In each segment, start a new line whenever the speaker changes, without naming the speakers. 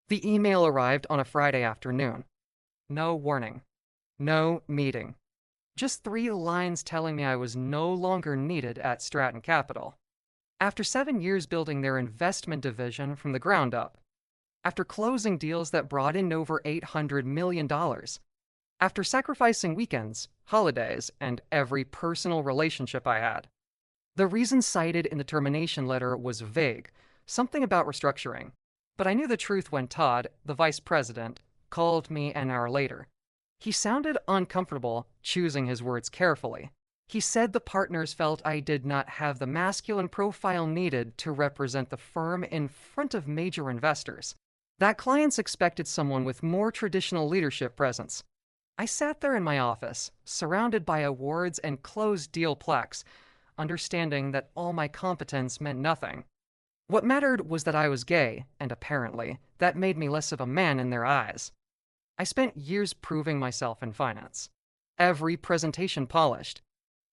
The email arrived on a Friday afternoon. No warning. No meeting. Just 3 lines telling me I was no longer needed at Stratton Capital. After 7 years building their investment division from the ground up, after closing deals that brought in over $800 million, after sacrificing weekends, holidays, and every personal relationship I had. The reason cited in the termination letter was vague, something about restructuring. But I knew the truth when Todd, the vice president, called me an hour later. He sounded uncomfortable, choosing his words carefully. He said the partners felt I did not have the masculine profile needed to represent the firm in front of major investors. That clients expected someone with more traditional leadership presence. I sat there in my office, surrounded by awards and closed deal plaques, understanding that all my competence meant nothing. What mattered was that I was gay, and apparently, that made me less of a man in their eyes. I spent years proving myself in finance. Every presentation polished,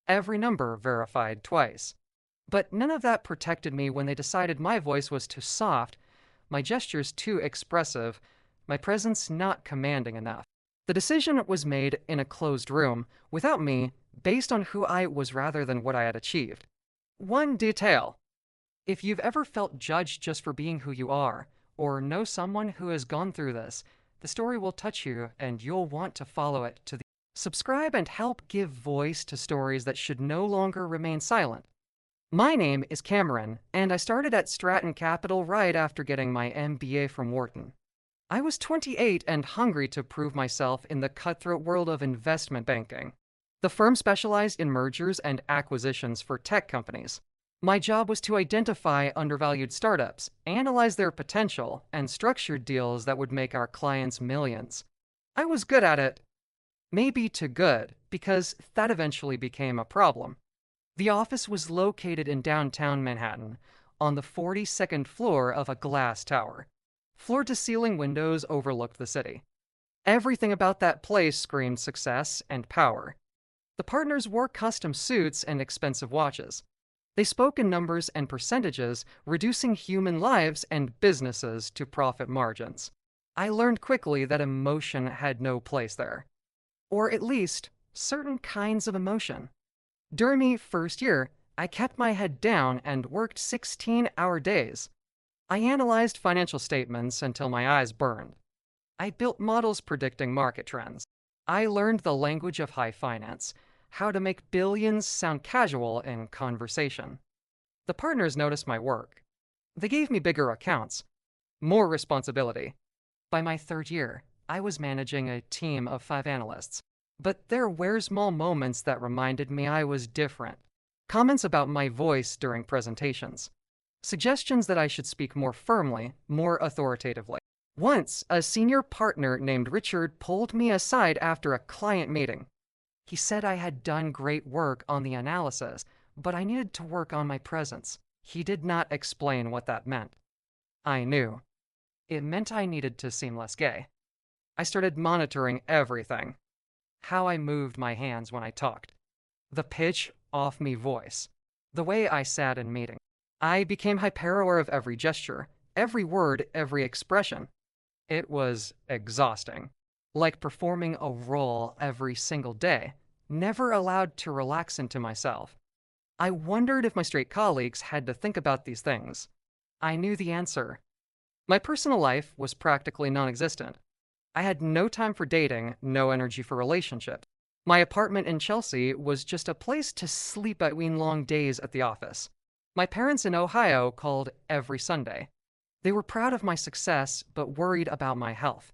every number verified twice. But none of that protected me when they decided my voice was too soft, my gestures too expressive, my presence not commanding enough. The decision was made in a closed room, without me, based on who I was rather than what I had achieved. One detail. If you've ever felt judged just for being who you are, or know someone who has gone through this, the story will touch you and you'll want to follow it to the subscribe and help give voice to stories that should no longer remain silent. My name is Cameron, and I started at Stratton Capital right after getting my MBA from Wharton. I was 28 and hungry to prove myself in the cutthroat world of investment banking. The firm specialized in mergers and acquisitions for tech companies. My job was to identify undervalued startups, analyze their potential, and structure deals that would make our clients millions. I was good at it. Maybe too good, because that eventually became a problem. The office was located in downtown Manhattan, on the 42nd floor of a glass tower. Floor-to-ceiling windows overlooked the city. Everything about that place screamed success and power. The partners wore custom suits and expensive watches. They spoke in numbers and percentages, reducing human lives and businesses to profit margins. I learned quickly that emotion had no place there. Or at least, certain kinds of emotion. During my first year, I kept my head down and worked 16-hour days. I analyzed financial statements until my eyes burned. I built models predicting market trends. I learned the language of high finance, how to make billions sound casual in conversation. The partners noticed my work. They gave me bigger accounts, more responsibility. By my third year, I was managing a team of 5 analysts. But there were small moments that reminded me I was different. Comments about my voice during presentations. Suggestions that I should speak more firmly, more authoritatively. Once, a senior partner named Richard pulled me aside after a client meeting. He said I had done great work on the analysis, but I needed to work on my presence. He did not explain what that meant. I knew. It meant I needed to seem less gay. I started monitoring everything. How I moved my hands when I talked. The pitch off me voice. The way I sat in meetings. I became hyper-aware of every gesture, every word, every expression. It was exhausting. Like performing a role every single day, never allowed to relax into myself. I wondered if my straight colleagues had to think about these things. I knew the answer. My personal life was practically non-existent. I had no time for dating, no energy for relationships. My apartment in Chelsea was just a place to sleep between long days at the office. My parents in Ohio called every Sunday. They were proud of my success, but worried about my health.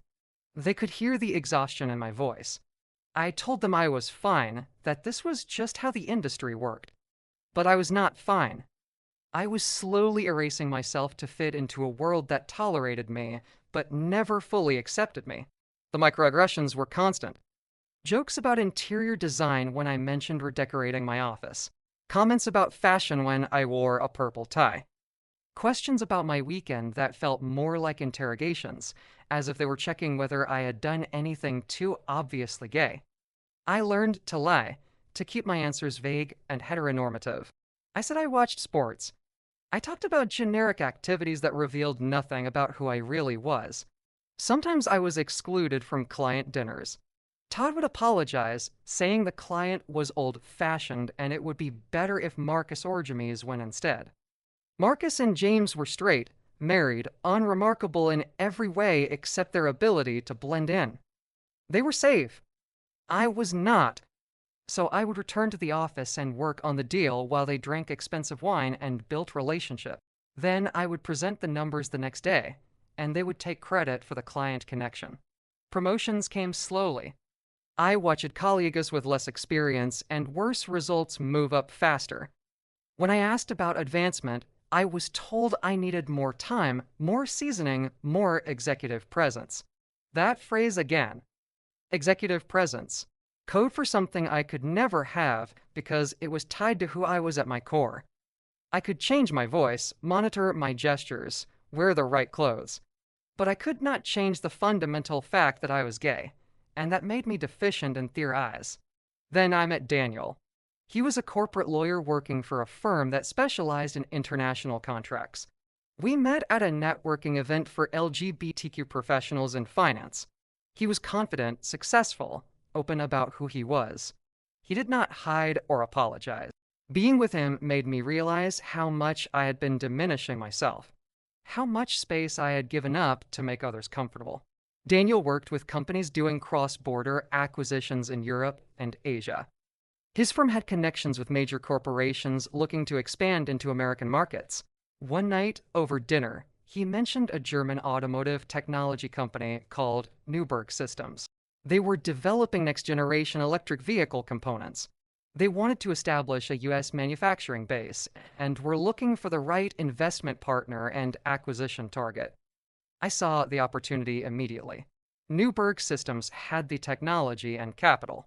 They could hear the exhaustion in my voice. I told them I was fine, that this was just how the industry worked. But I was not fine. I was slowly erasing myself to fit into a world that tolerated me, but never fully accepted me. The microaggressions were constant. Jokes about interior design when I mentioned redecorating my office. Comments about fashion when I wore a purple tie. Questions about my weekend that felt more like interrogations, as if they were checking whether I had done anything too obviously gay. I learned to lie, to keep my answers vague and heteronormative. I said I watched sports. I talked about generic activities that revealed nothing about who I really was. Sometimes I was excluded from client dinners. Todd would apologize, saying the client was old-fashioned and it would be better if Marcus Orgemes went instead. Marcus and James were straight, married, unremarkable in every way except their ability to blend in. They were safe. I was not. So I would return to the office and work on the deal while they drank expensive wine and built relationship. Then I would present the numbers the next day, and they would take credit for the client connection. Promotions came slowly. I watched colleagues with less experience and worse results move up faster. When I asked about advancement, I was told I needed more time, more seasoning, more executive presence. That phrase again. Executive presence. Code for something I could never have because it was tied to who I was at my core. I could change my voice, monitor my gestures, wear the right clothes. But I could not change the fundamental fact that I was gay, and that made me deficient in their eyes. Then I met Daniel. He was a corporate lawyer working for a firm that specialized in international contracts. We met at a networking event for LGBTQ professionals in finance. He was confident, successful, open about who he was. He did not hide or apologize. Being with him made me realize how much I had been diminishing myself, how much space I had given up to make others comfortable. Daniel worked with companies doing cross-border acquisitions in Europe and Asia. His firm had connections with major corporations looking to expand into American markets. One night, over dinner, he mentioned a German automotive technology company called Newberg Systems. They were developing next-generation electric vehicle components. They wanted to establish a U.S. manufacturing base and were looking for the right investment partner and acquisition target. I saw the opportunity immediately. Newberg Systems had the technology and capital.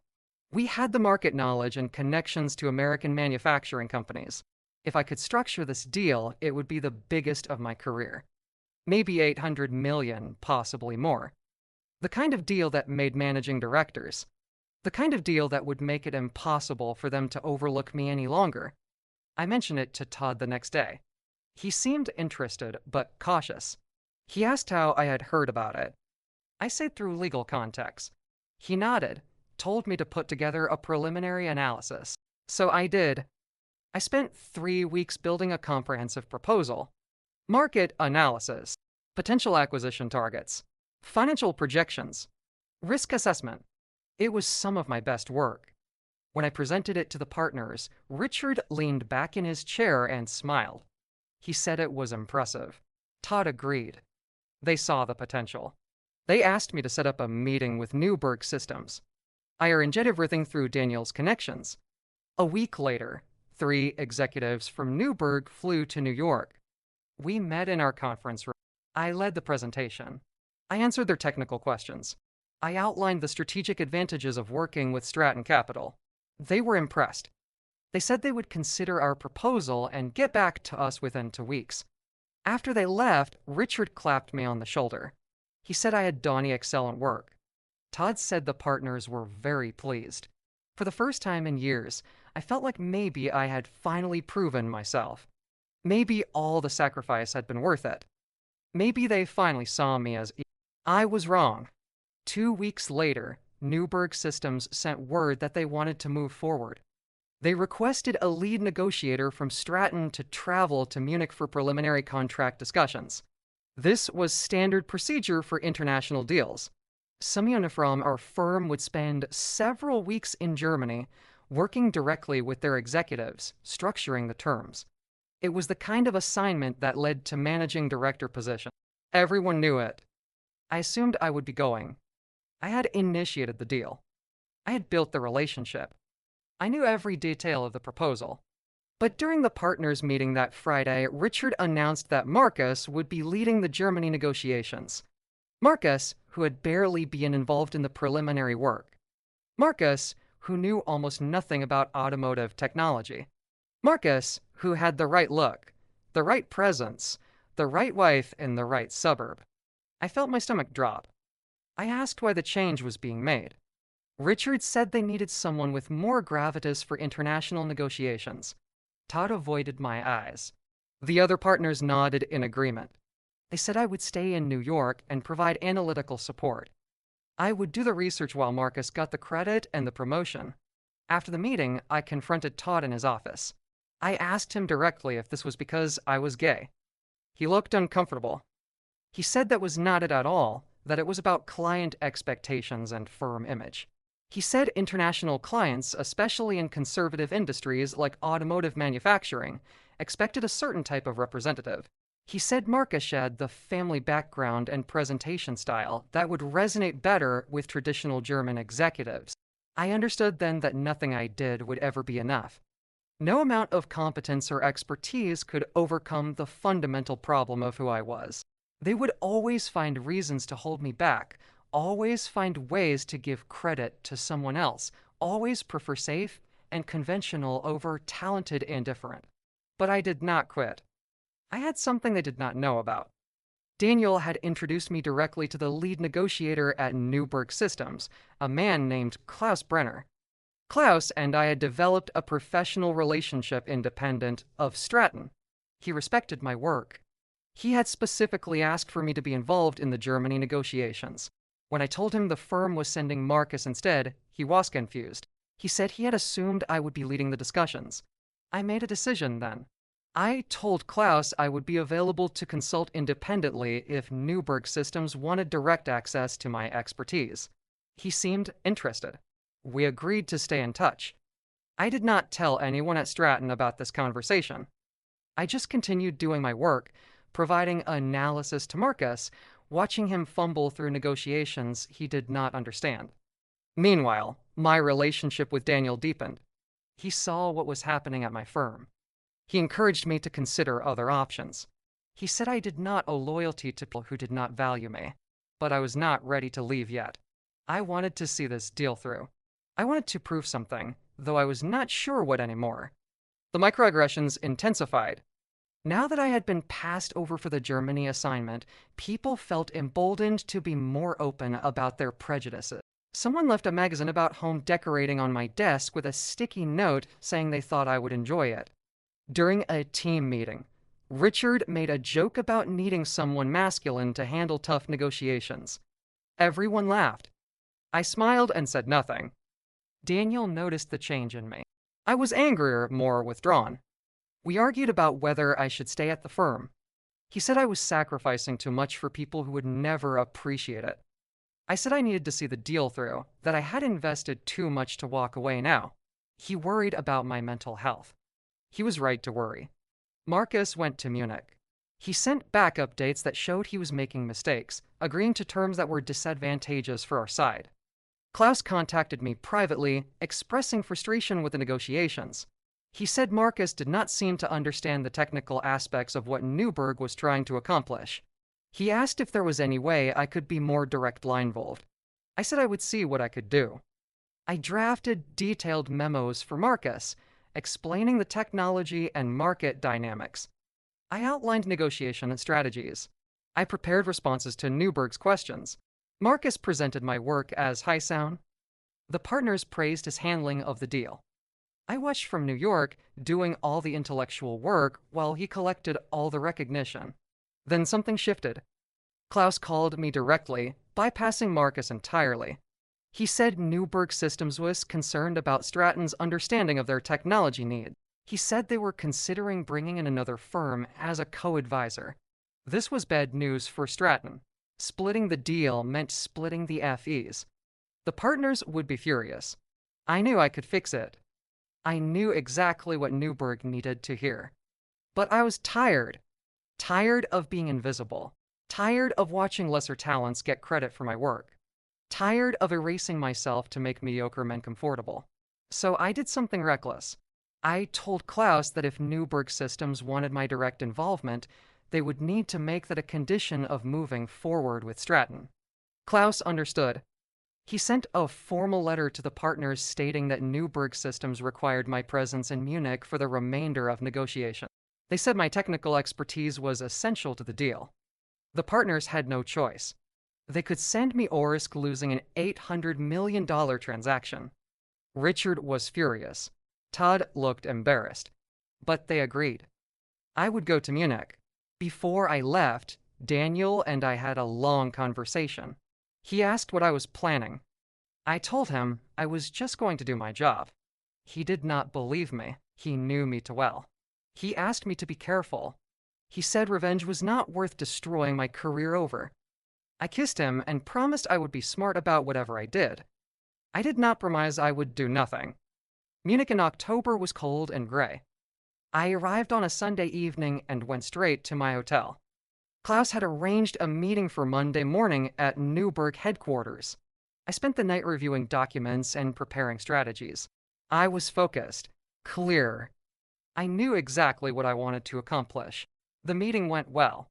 We had the market knowledge and connections to American manufacturing companies. If I could structure this deal, it would be the biggest of my career. Maybe 800 million, possibly more. The kind of deal that made managing directors. The kind of deal that would make it impossible for them to overlook me any longer. I mentioned it to Todd the next day. He seemed interested, but cautious. He asked how I had heard about it. I said through legal contacts. He nodded, told me to put together a preliminary analysis. So I did. I spent 3 weeks building a comprehensive proposal. Market analysis, potential acquisition targets, financial projections, risk assessment. It was some of my best work. When I presented it to the partners, Richard leaned back in his chair and smiled. He said it was impressive. Todd agreed. They saw the potential. They asked me to set up a meeting with Newberg Systems. I arranged everything through Daniel's connections. A week later, 3 executives from Newberg flew to New York. We met in our conference room. I led the presentation. I answered their technical questions. I outlined the strategic advantages of working with Stratton Capital. They were impressed. They said they would consider our proposal and get back to us within 2 weeks. After they left, Richard clapped me on the shoulder. He said I had done excellent work. Todd said the partners were very pleased. For the first time in years, I felt like maybe I had finally proven myself. Maybe all the sacrifice had been worth it. Maybe they finally saw me as I was wrong. 2 weeks later, Newberg Systems sent word that they wanted to move forward. They requested a lead negotiator from Stratton to travel to Munich for preliminary contract discussions. This was standard procedure for international deals. Simeon from our firm would spend several weeks in Germany, working directly with their executives, structuring the terms. It was the kind of assignment that led to managing director position. Everyone knew it. I assumed I would be going. I had initiated the deal. I had built the relationship. I knew every detail of the proposal. But during the partners' meeting that Friday, Richard announced that Marcus would be leading the Germany negotiations. Marcus, who had barely been involved in the preliminary work. Marcus, who knew almost nothing about automotive technology. Marcus, who had the right look, the right presence, the right wife in the right suburb. I felt my stomach drop. I asked why the change was being made. Richard said they needed someone with more gravitas for international negotiations. Todd avoided my eyes. The other partners nodded in agreement. They said I would stay in New York and provide analytical support. I would do the research while Marcus got the credit and the promotion. After the meeting, I confronted Todd in his office. I asked him directly if this was because I was gay. He looked uncomfortable. He said that was not it at all, that it was about client expectations and firm image. He said international clients, especially in conservative industries like automotive manufacturing, expected a certain type of representative. He said Marcus had the family background and presentation style that would resonate better with traditional German executives. I understood then that nothing I did would ever be enough. No amount of competence or expertise could overcome the fundamental problem of who I was. They would always find reasons to hold me back, always find ways to give credit to someone else, always prefer safe and conventional over talented and different. But I did not quit. I had something they did not know about. Daniel had introduced me directly to the lead negotiator at Newberg Systems, a man named Klaus Brenner. Klaus and I had developed a professional relationship independent of Stratton. He respected my work. He had specifically asked for me to be involved in the Germany negotiations. When I told him the firm was sending Marcus instead, he was confused. He said he had assumed I would be leading the discussions. I made a decision then. I told Klaus I would be available to consult independently if Newberg Systems wanted direct access to my expertise. He seemed interested. We agreed to stay in touch. I did not tell anyone at Stratton about this conversation. I just continued doing my work, providing analysis to Marcus, watching him fumble through negotiations he did not understand. Meanwhile, my relationship with Daniel deepened. He saw what was happening at my firm. He encouraged me to consider other options. He said I did not owe loyalty to people who did not value me, but I was not ready to leave yet. I wanted to see this deal through. I wanted to prove something, though I was not sure what anymore. The microaggressions intensified. Now that I had been passed over for the Germany assignment, people felt emboldened to be more open about their prejudices. Someone left a magazine about home decorating on my desk with a sticky note saying they thought I would enjoy it. During a team meeting, Richard made a joke about needing someone masculine to handle tough negotiations. Everyone laughed. I smiled and said nothing. Daniel noticed the change in me. I was angrier, more withdrawn. We argued about whether I should stay at the firm. He said I was sacrificing too much for people who would never appreciate it. I said I needed to see the deal through, that I had invested too much to walk away now. He worried about my mental health. He was right to worry. Marcus went to Munich. He sent back updates that showed he was making mistakes, agreeing to terms that were disadvantageous for our side. Klaus contacted me privately, expressing frustration with the negotiations. He said Marcus did not seem to understand the technical aspects of what Newberg was trying to accomplish. He asked if there was any way I could be more direct line involved. I said I would see what I could do. I drafted detailed memos for Marcus, explaining the technology and market dynamics. I outlined negotiation strategies. I prepared responses to Newberg's questions. Marcus presented my work as high sound. The partners praised his handling of the deal. I watched from New York, doing all the intellectual work while he collected all the recognition. Then something shifted. Klaus called me directly, bypassing Marcus entirely. He said Newberg Systems was concerned about Stratton's understanding of their technology need. He said they were considering bringing in another firm as a co-advisor. This was bad news for Stratton. Splitting the deal meant splitting the FEs. The partners would be furious. I knew I could fix it. I knew exactly what Newberg needed to hear. But I was tired. Tired of being invisible. Tired of watching lesser talents get credit for my work. Tired of erasing myself to make mediocre men comfortable. So I did something reckless. I told Klaus that if Newberg Systems wanted my direct involvement, they would need to make that a condition of moving forward with Stratton. Klaus understood. He sent a formal letter to the partners stating that Newberg Systems required my presence in Munich for the remainder of negotiations. They said my technical expertise was essential to the deal. The partners had no choice. They could send me or risk losing an $800 million transaction. Richard was furious. Todd looked embarrassed. But they agreed. I would go to Munich. Before I left, Daniel and I had a long conversation. He asked what I was planning. I told him I was just going to do my job. He did not believe me. He knew me too well. He asked me to be careful. He said revenge was not worth destroying my career over. I kissed him and promised I would be smart about whatever I did. I did not promise I would do nothing. Munich in October was cold and gray. I arrived on a Sunday evening and went straight to my hotel. Klaus had arranged a meeting for Monday morning at Newburgh headquarters. I spent the night reviewing documents and preparing strategies. I was focused, clear. I knew exactly what I wanted to accomplish. The meeting went well.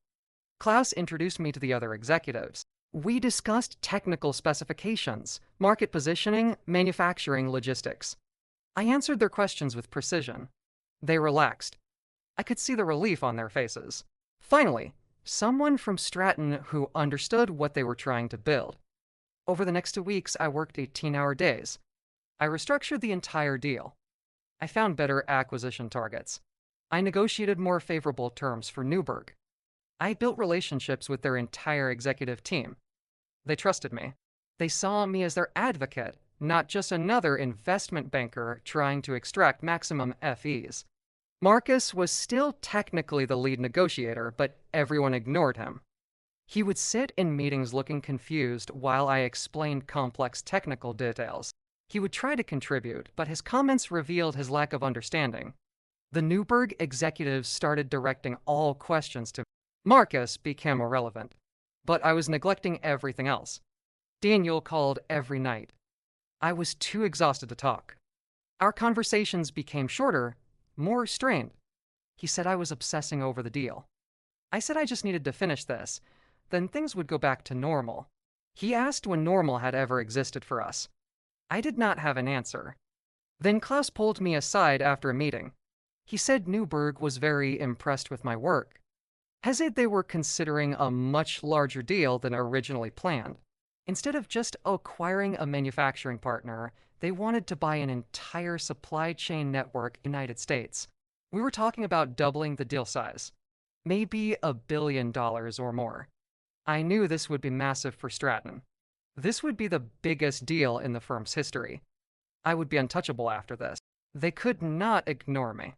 Klaus introduced me to the other executives. We discussed technical specifications, market positioning, manufacturing logistics. I answered their questions with precision. They relaxed. I could see the relief on their faces. Finally, someone from Stratton who understood what they were trying to build. Over the next 2 weeks, I worked 18-hour days. I restructured the entire deal. I found better acquisition targets. I negotiated more favorable terms for Newburgh. I built relationships with their entire executive team. They trusted me. They saw me as their advocate, not just another investment banker trying to extract maximum FEs. Marcus was still technically the lead negotiator, but everyone ignored him. He would sit in meetings looking confused while I explained complex technical details. He would try to contribute, but his comments revealed his lack of understanding. The Newburgh executives started directing all questions to me. Marcus became irrelevant, but I was neglecting everything else. Daniel called every night. I was too exhausted to talk. Our conversations became shorter, more strained. He said I was obsessing over the deal. I said I just needed to finish this, then things would go back to normal. He asked when normal had ever existed for us. I did not have an answer. Then Klaus pulled me aside after a meeting. He said Newburgh was very impressed with my work. He said they were considering a much larger deal than originally planned. Instead of just acquiring a manufacturing partner, they wanted to buy an entire supply chain network in the United States. We were talking about doubling the deal size. Maybe $1 billion or more. I knew this would be massive for Stratton. This would be the biggest deal in the firm's history. I would be untouchable after this. They could not ignore me.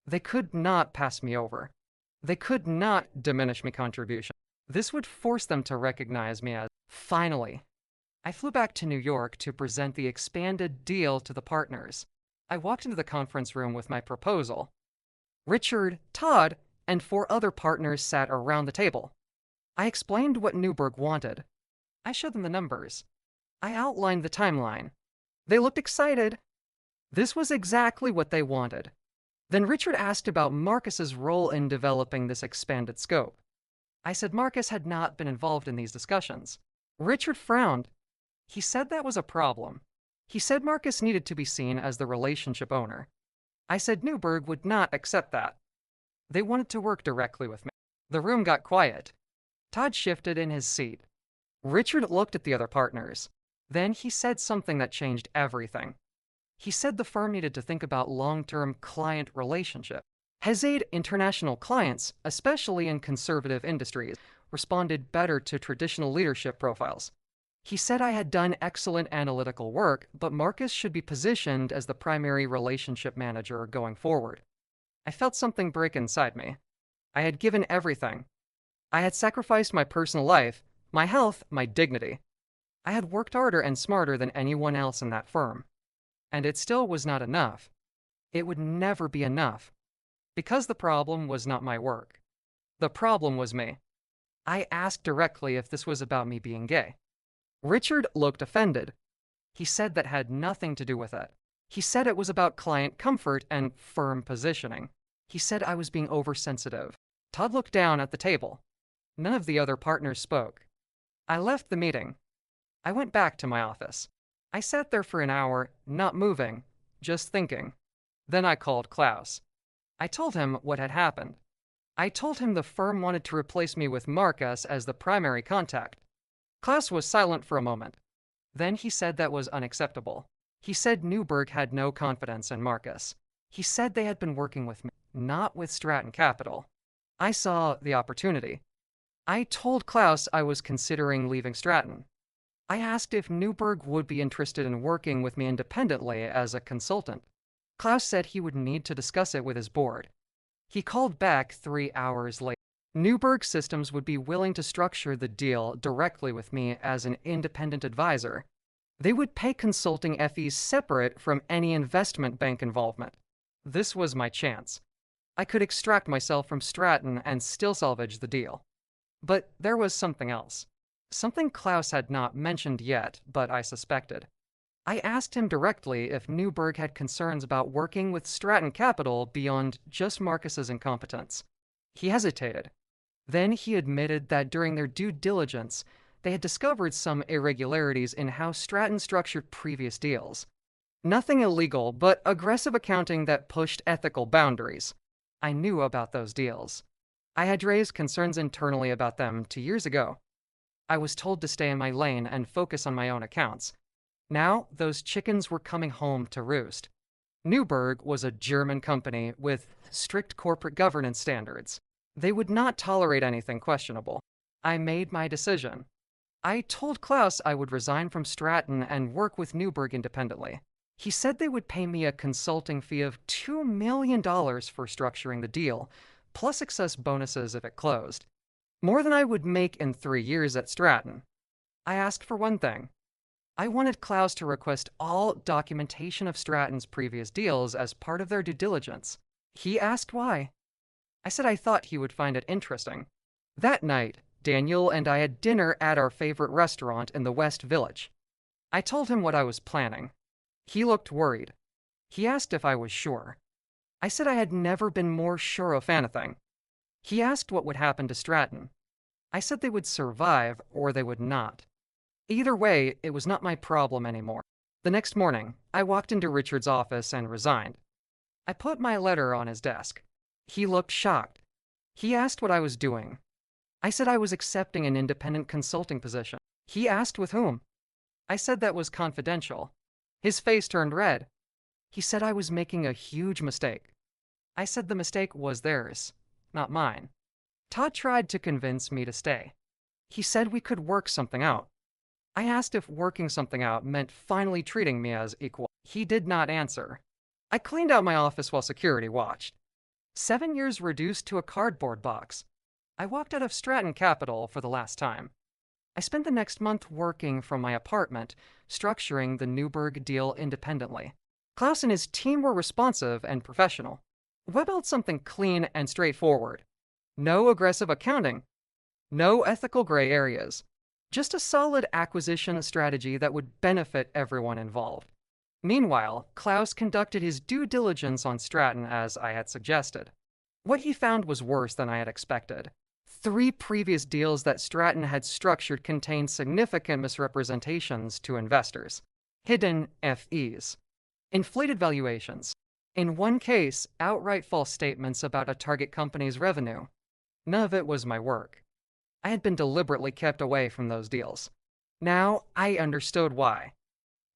They could not pass me over. They could not diminish my contribution. This would force them to recognize me as... Finally, I flew back to New York to present the expanded deal to the partners. I walked into the conference room with my proposal. Richard, Todd, and 4 other partners sat around the table. I explained what Newburgh wanted. I showed them the numbers. I outlined the timeline. They looked excited. This was exactly what they wanted. Then Richard asked about Marcus's role in developing this expanded scope. I said Marcus had not been involved in these discussions. Richard frowned. He said that was a problem. He said Marcus needed to be seen as the relationship owner. I said Newburgh would not accept that. They wanted to work directly with me. The room got quiet. Todd shifted in his seat. Richard looked at the other partners. Then he said something that changed everything. He said the firm needed to think about long-term client relationship. Hesiod international clients, especially in conservative industries, responded better to traditional leadership profiles. He said I had done excellent analytical work, but Marcus should be positioned as the primary relationship manager going forward. I felt something break inside me. I had given everything. I had sacrificed my personal life, my health, my dignity. I had worked harder and smarter than anyone else in that firm. And it still was not enough. It would never be enough. Because the problem was not my work. The problem was me. I asked directly if this was about me being gay. Richard looked offended. He said that had nothing to do with it. He said it was about client comfort and firm positioning. He said I was being oversensitive. Todd looked down at the table. None of the other partners spoke. I left the meeting. I went back to my office. I sat there for an hour, not moving, just thinking. Then I called Klaus. I told him what had happened. I told him the firm wanted to replace me with Marcus as the primary contact. Klaus was silent for a moment. Then he said that was unacceptable. He said Newburgh had no confidence in Marcus. He said they had been working with me, not with Stratton Capital. I saw the opportunity. I told Klaus I was considering leaving Stratton. I asked if Newberg would be interested in working with me independently as a consultant. Klaus said he would need to discuss it with his board. He called back 3 hours later. Newberg Systems would be willing to structure the deal directly with me as an independent advisor. They would pay consulting fees separate from any investment bank involvement. This was my chance. I could extract myself from Stratton and still salvage the deal. But there was something else. Something Klaus had not mentioned yet, but I suspected. I asked him directly if Newberg had concerns about working with Stratton Capital beyond just Marcus's incompetence. He hesitated. Then he admitted that during their due diligence, they had discovered some irregularities in how Stratton structured previous deals. Nothing illegal, but aggressive accounting that pushed ethical boundaries. I knew about those deals. I had raised concerns internally about them 2 years ago. I was told to stay in my lane and focus on my own accounts. Now, those chickens were coming home to roost. Newberg was a German company with strict corporate governance standards. They would not tolerate anything questionable. I made my decision. I told Klaus I would resign from Stratton and work with Newberg independently. He said they would pay me a consulting fee of $2 million for structuring the deal, plus excess bonuses if it closed. More than I would make in 3 years at Stratton. I asked for one thing. I wanted Klaus to request all documentation of Stratton's previous deals as part of their due diligence. He asked why. I said I thought he would find it interesting. That night, Daniel and I had dinner at our favorite restaurant in the West Village. I told him what I was planning. He looked worried. He asked if I was sure. I said I had never been more sure of anything. He asked what would happen to Stratton. I said they would survive or they would not. Either way, it was not my problem anymore. The next morning, I walked into Richard's office and resigned. I put my letter on his desk. He looked shocked. He asked what I was doing. I said I was accepting an independent consulting position. He asked with whom. I said that was confidential. His face turned red. He said I was making a huge mistake. I said the mistake was theirs, not mine. Todd tried to convince me to stay. He said we could work something out. I asked if working something out meant finally treating me as equal. He did not answer. I cleaned out my office while security watched. 7 years reduced to a cardboard box. I walked out of Stratton Capital for the last time. I spent the next month working from my apartment, structuring the Newberg deal independently. Klaus and his team were responsive and professional. We built something clean and straightforward. No aggressive accounting. No ethical gray areas. Just a solid acquisition strategy that would benefit everyone involved. Meanwhile, Klaus conducted his due diligence on Stratton as I had suggested. What he found was worse than I had expected. 3 previous deals that Stratton had structured contained significant misrepresentations to investors. Hidden FEs. Inflated valuations. In one case, outright false statements about a target company's revenue. None of it was my work. I had been deliberately kept away from those deals. Now, I understood why.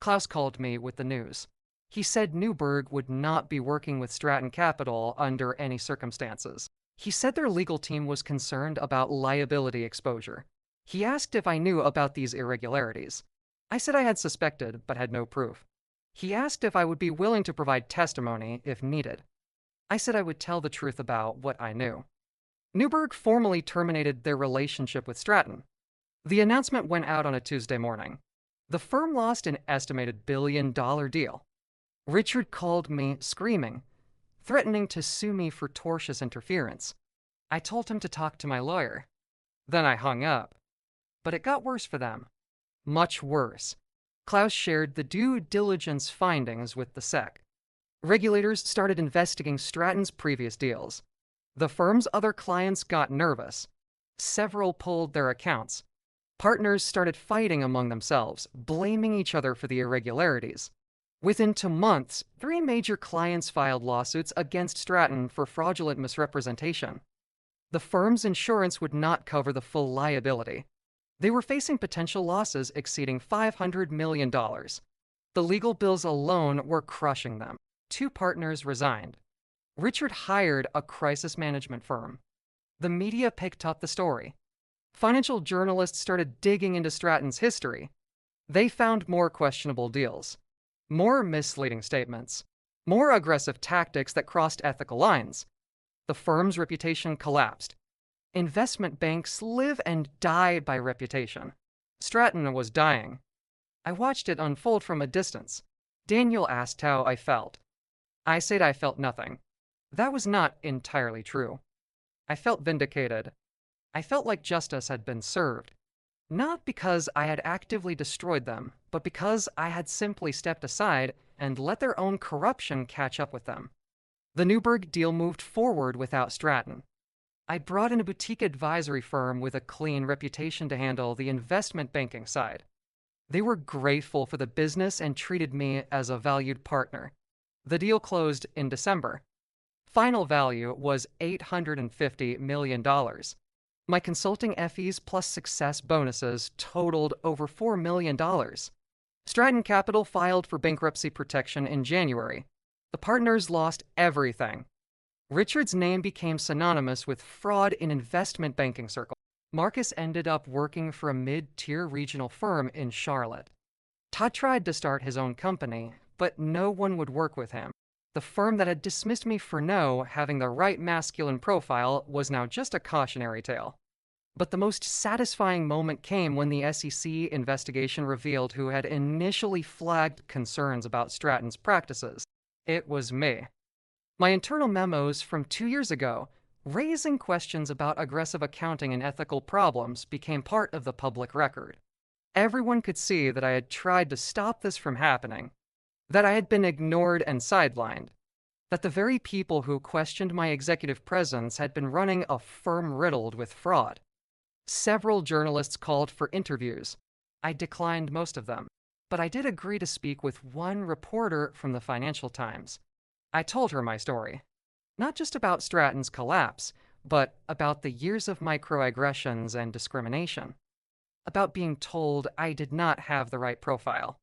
Klaus called me with the news. He said Newberg would not be working with Stratton Capital under any circumstances. He said their legal team was concerned about liability exposure. He asked if I knew about these irregularities. I said I had suspected, but had no proof. He asked if I would be willing to provide testimony if needed. I said I would tell the truth about what I knew. Newberg formally terminated their relationship with Stratton. The announcement went out on a Tuesday morning. The firm lost an estimated $1 billion deal. Richard called me screaming, threatening to sue me for tortious interference. I told him to talk to my lawyer. Then I hung up. But it got worse for them. Much worse. Klaus shared the due diligence findings with the SEC. Regulators started investigating Stratton's previous deals. The firm's other clients got nervous. Several pulled their accounts. Partners started fighting among themselves, blaming each other for the irregularities. Within 2 months, 3 major clients filed lawsuits against Stratton for fraudulent misrepresentation. The firm's insurance would not cover the full liability. They were facing potential losses exceeding $500 million. The legal bills alone were crushing them. 2 partners resigned. Richard hired a crisis management firm. The media picked up the story. Financial journalists started digging into Stratton's history. They found more questionable deals, more misleading statements, more aggressive tactics that crossed ethical lines. The firm's reputation collapsed. Investment banks live and die by reputation. Stratton was dying. I watched it unfold from a distance. Daniel asked how I felt. I said I felt nothing. That was not entirely true. I felt vindicated. I felt like justice had been served. Not because I had actively destroyed them, but because I had simply stepped aside and let their own corruption catch up with them. The Newberg deal moved forward without Stratton. I brought in a boutique advisory firm with a clean reputation to handle the investment banking side. They were grateful for the business and treated me as a valued partner. The deal closed in December. Final value was $850 million. My consulting fees plus success bonuses totaled over $4 million. Stratton Capital filed for bankruptcy protection in January. The partners lost everything. Richard's name became synonymous with fraud in investment banking circles. Marcus ended up working for a mid-tier regional firm in Charlotte. Todd tried to start his own company, but no one would work with him. The firm that had dismissed me for no having the right masculine profile was now just a cautionary tale. But the most satisfying moment came when the SEC investigation revealed who had initially flagged concerns about Stratton's practices. It was me. My internal memos from 2 years ago, raising questions about aggressive accounting and ethical problems, became part of the public record. Everyone could see that I had tried to stop this from happening, that I had been ignored and sidelined, that the very people who questioned my executive presence had been running a firm riddled with fraud. Several journalists called for interviews. I declined most of them, but I did agree to speak with one reporter from the Financial Times. I told her my story, not just about Stratton's collapse, but about the years of microaggressions and discrimination, about being told I did not have the right profile,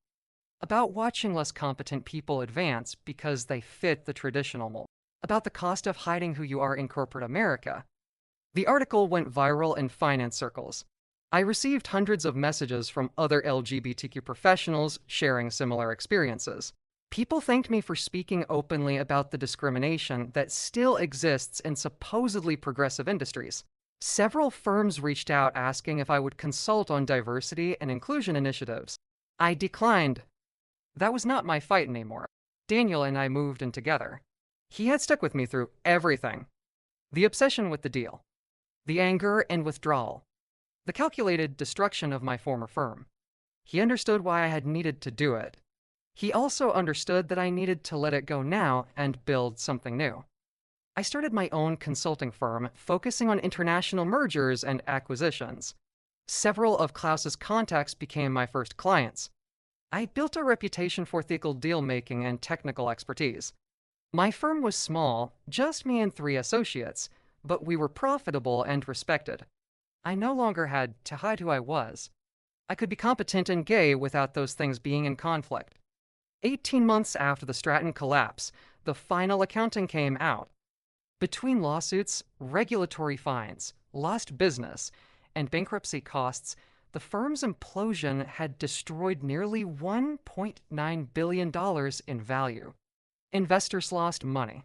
about watching less competent people advance because they fit the traditional mold, about the cost of hiding who you are in corporate America. The article went viral in finance circles. I received hundreds of messages from other LGBTQ professionals sharing similar experiences. People thanked me for speaking openly about the discrimination that still exists in supposedly progressive industries. Several firms reached out asking if I would consult on diversity and inclusion initiatives. I declined. That was not my fight anymore. Daniel and I moved in together. He had stuck with me through everything. The obsession with the deal, the anger and withdrawal, the calculated destruction of my former firm. He understood why I had needed to do it. He also understood that I needed to let it go now and build something new. I started my own consulting firm focusing on international mergers and acquisitions. Several of Klaus's contacts became my first clients. I built a reputation for ethical deal-making and technical expertise. My firm was small, just me and 3 associates, but we were profitable and respected. I no longer had to hide who I was. I could be competent and gay without those things being in conflict. 18 months after the Stratton collapse, the final accounting came out. Between lawsuits, regulatory fines, lost business, and bankruptcy costs, the firm's implosion had destroyed nearly $1.9 billion in value. Investors lost money.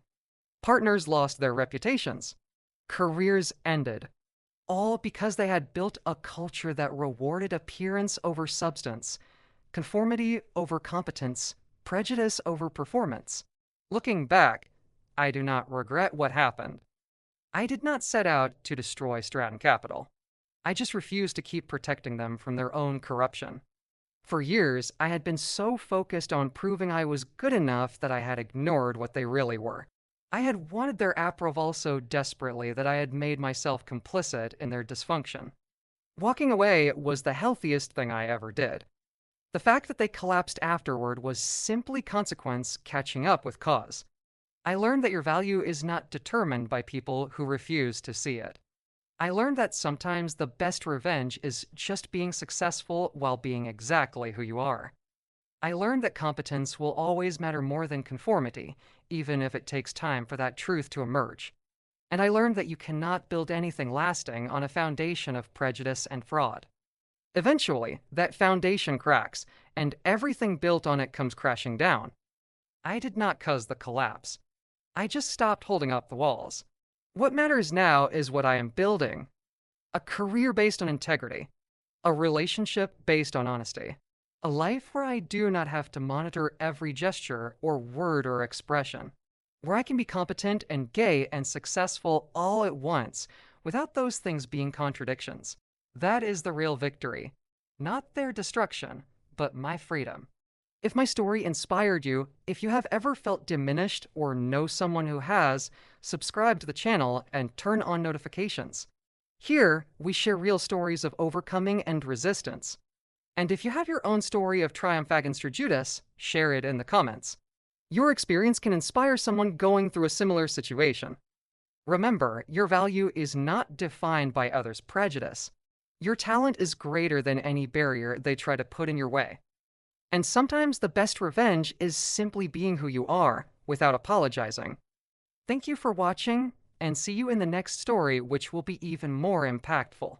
Partners lost their reputations. Careers ended. All because they had built a culture that rewarded appearance over substance, conformity over competence, prejudice over performance. Looking back, I do not regret what happened. I did not set out to destroy Stratton Capital. I just refused to keep protecting them from their own corruption. For years, I had been so focused on proving I was good enough that I had ignored what they really were. I had wanted their approval so desperately that I had made myself complicit in their dysfunction. Walking away was the healthiest thing I ever did. The fact that they collapsed afterward was simply consequence catching up with cause. I learned that your value is not determined by people who refuse to see it. I learned that sometimes the best revenge is just being successful while being exactly who you are. I learned that competence will always matter more than conformity, even if it takes time for that truth to emerge. And I learned that you cannot build anything lasting on a foundation of prejudice and fraud. Eventually, that foundation cracks, and everything built on it comes crashing down. I did not cause the collapse. I just stopped holding up the walls. What matters now is what I am building: a career based on integrity, a relationship based on honesty, a life where I do not have to monitor every gesture or word or expression, where I can be competent and gay and successful all at once without those things being contradictions. That is the real victory. Not their destruction, but my freedom. If my story inspired you, if you have ever felt diminished or know someone who has, subscribe to the channel and turn on notifications. Here, we share real stories of overcoming and resistance. And if you have your own story of triumph against Judas, share it in the comments. Your experience can inspire someone going through a similar situation. Remember, your value is not defined by others' prejudice. Your talent is greater than any barrier they try to put in your way. And sometimes the best revenge is simply being who you are, without apologizing. Thank you for watching, and see you in the next story, which will be even more impactful.